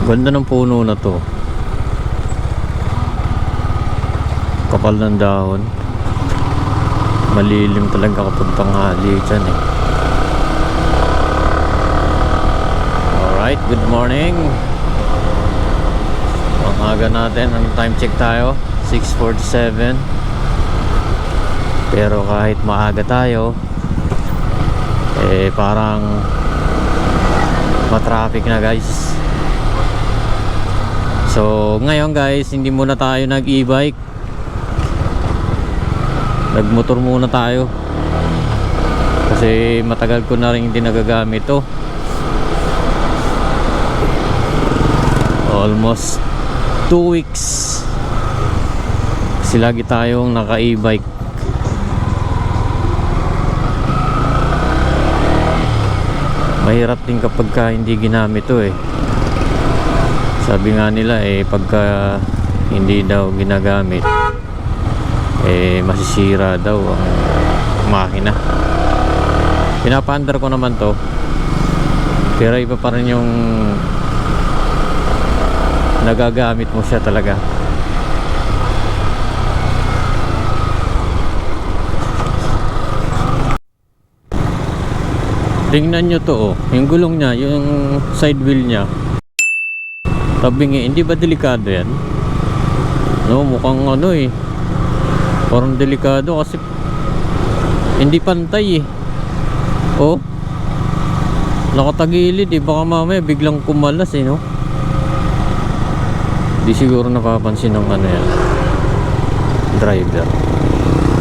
Ganda ng puno na to. Kapal ng dahon. Malilim talaga kapag tanghali dyan eh. Alright, good morning. Ang aga natin, ang time check tayo 6:47. Pero kahit maaga tayo, parang matraffic na guys. So ngayon guys, hindi muna tayo nag-e-bike, nagmotor muna tayo kasi matagal ko na rin hindi nagagamit to. Almost 2 weeks kasi lagi tayong naka-e-bike. Mahirap din kapag hindi ginamit to eh. Sabi nga nila pagka hindi daw ginagamit masisira daw ang makina. Pinapaandar ko naman to, pero iba pa rin yung nagagamit mo siya talaga. Tingnan nyo to yung gulong nya, yung side wheel nya, tabingi, hindi ba delikado yan? No, mukhang parang delikado kasi hindi pantay oh, nakatagilid baka mamaya biglang kumalas no? Di siguro napapansin ng yan, driver.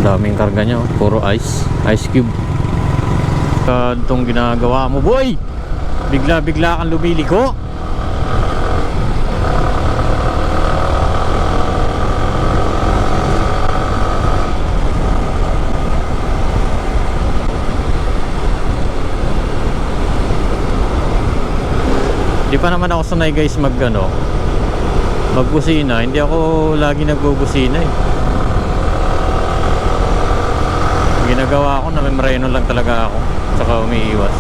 Daming karga nya, puro ice cube. Itong ginagawa mo boy, bigla kang lumiliko. Di pa naman ako sanay guys magbusina. Hindi ako lagi nagbubusina Ginagawa ko na memreno lang talaga ako, tsaka umiiwas.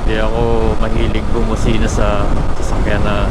Hindi ako mahilig bumusina sa sasakyan na